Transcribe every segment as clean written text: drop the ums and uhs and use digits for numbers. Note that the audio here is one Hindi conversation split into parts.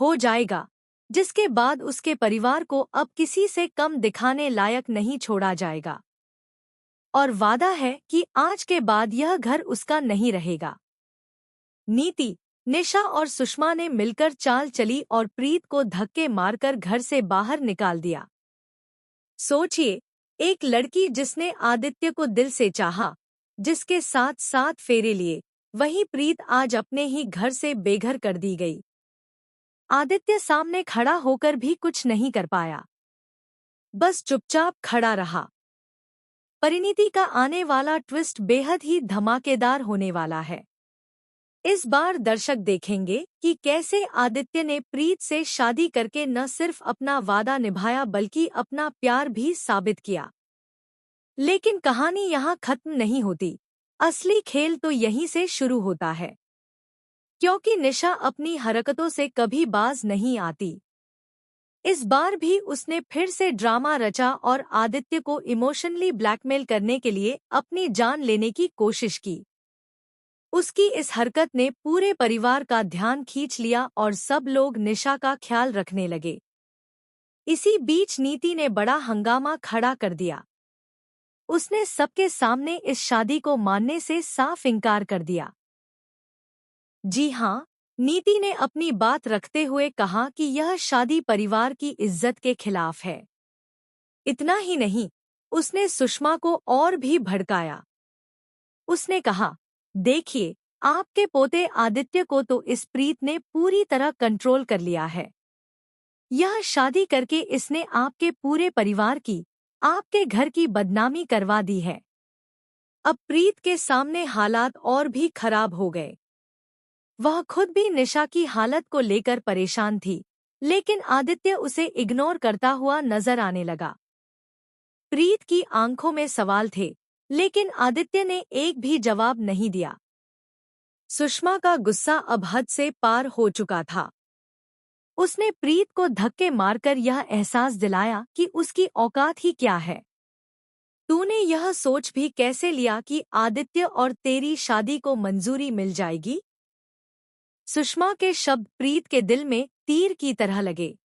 हो जाएगा, जिसके बाद उसके परिवार को अब किसी से कम दिखाने लायक नहीं छोड़ा जाएगा। और वादा है कि आज के बाद यह घर उसका नहीं रहेगा। नीति, निशा और सुषमा ने मिलकर चाल चली और प्रीत को धक्के मारकर घर से बाहर निकाल दिया। सोचिए, एक लड़की जिसने आदित्य को दिल से चाहा, जिसके साथ 7 फेरे लिए, वही प्रीत आज अपने ही घर से बेघर कर दी गई। आदित्य सामने खड़ा होकर भी कुछ नहीं कर पाया, बस चुपचाप खड़ा रहा। परिणीति का आने वाला ट्विस्ट बेहद ही धमाकेदार होने वाला है। इस बार दर्शक देखेंगे कि कैसे आदित्य ने प्रीत से शादी करके न सिर्फ अपना वादा निभाया बल्कि अपना प्यार भी साबित किया। लेकिन कहानी यहाँ खत्म नहीं होती। असली खेल तो यहीं से शुरू होता है, क्योंकि निशा अपनी हरकतों से कभी बाज नहीं आती। इस बार भी उसने फिर से ड्रामा रचा और आदित्य को इमोशनली ब्लैकमेल करने के लिए अपनी जान लेने की कोशिश की। उसकी इस हरकत ने पूरे परिवार का ध्यान खींच लिया और सब लोग निशा का ख्याल रखने लगे। इसी बीच नीति ने बड़ा हंगामा खड़ा कर दिया। उसने सबके सामने इस शादी को मानने से साफ इनकार कर दिया। जी हाँ, नीति ने अपनी बात रखते हुए कहा कि यह शादी परिवार की इज्जत के खिलाफ है। इतना ही नहीं, उसने सुषमा को और भी भड़काया। उसने कहा, देखिए, आपके पोते आदित्य को तो इस प्रीत ने पूरी तरह कंट्रोल कर लिया है। यह शादी करके इसने आपके पूरे परिवार की, आपके घर की बदनामी करवा दी है। अब प्रीत के सामने हालात और भी खराब हो गए। वह खुद भी निशा की हालत को लेकर परेशान थी, लेकिन आदित्य उसे इग्नोर करता हुआ नजर आने लगा। प्रीत की आंखों में सवाल थे, लेकिन आदित्य ने एक भी जवाब नहीं दिया। सुषमा का गुस्सा अब हद से पार हो चुका था। उसने प्रीत को धक्के मारकर यह एहसास दिलाया कि उसकी औकात ही क्या है। तूने यह सोच भी कैसे लिया कि आदित्य और तेरी शादी को मंजूरी मिल जाएगी? सुषमा के शब्द प्रीत के दिल में तीर की तरह लगे।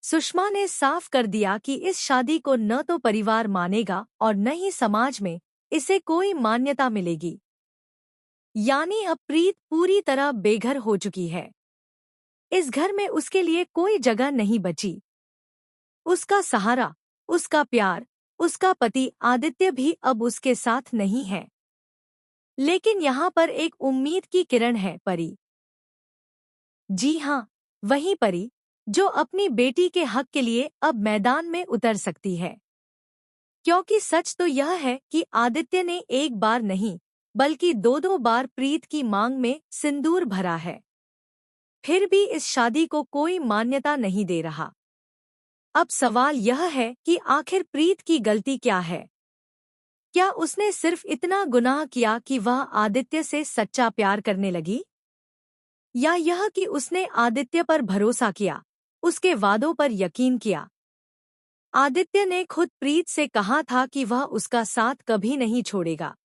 सुषमा ने साफ कर दिया कि इस शादी को न तो परिवार मानेगा और न ही समाज में इसे कोई मान्यता मिलेगी। यानी अब प्रीत पूरी तरह बेघर हो चुकी है। इस घर में उसके लिए कोई जगह नहीं बची। उसका सहारा, उसका प्यार, उसका पति आदित्य भी अब उसके साथ नहीं है। लेकिन यहाँ पर एक उम्मीद की किरण है, परी। जी हाँ, वही परी जो अपनी बेटी के हक के लिए अब मैदान में उतर सकती है। क्योंकि सच तो यह है कि आदित्य ने एक बार नहीं बल्कि 2-2 बार प्रीत की मांग में सिंदूर भरा है, फिर भी इस शादी को कोई मान्यता नहीं दे रहा। अब सवाल यह है कि आखिर प्रीत की गलती क्या है? क्या उसने सिर्फ इतना गुनाह किया कि वह आदित्य से सच्चा प्यार करने लगी? या यह कि उसने आदित्य पर भरोसा किया, उसके वादों पर यकीन किया? आदित्य ने खुद प्रीत से कहा था कि वह उसका साथ कभी नहीं छोड़ेगा।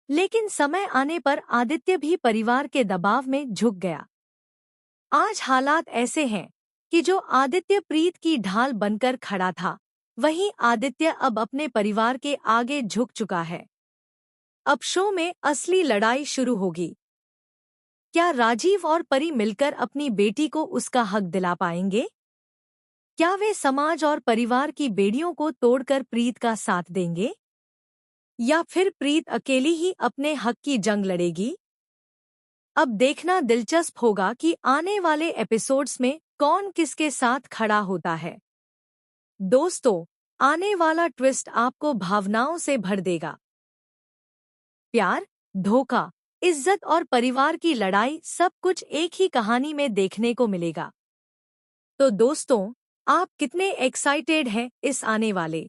लेकिन समय आने पर आदित्य भी परिवार के दबाव में झुक गया। आज हालात ऐसे हैं कि जो आदित्य प्रीत की ढाल बनकर खड़ा था, वही आदित्य अब अपने परिवार के आगे झुक चुका है। अब शो में असली लड़ाई शुरू होगी। क्या राजीव और परी मिलकर अपनी बेटी को उसका हक दिला पाएंगे? क्या वे समाज और परिवार की बेड़ियों को तोड़कर प्रीत का साथ देंगे? या फिर प्रीत अकेली ही अपने हक की जंग लड़ेगी? अब देखना दिलचस्प होगा कि आने वाले एपिसोड्स में कौन किसके साथ खड़ा होता है। दोस्तों, आने वाला ट्विस्ट आपको भावनाओं से भर देगा। प्यार, धोखा, इज्जत और परिवार की लड़ाई, सब कुछ एक ही कहानी में देखने को मिलेगा। तो दोस्तों, आप कितने एक्साइटेड हैं इस आने वाले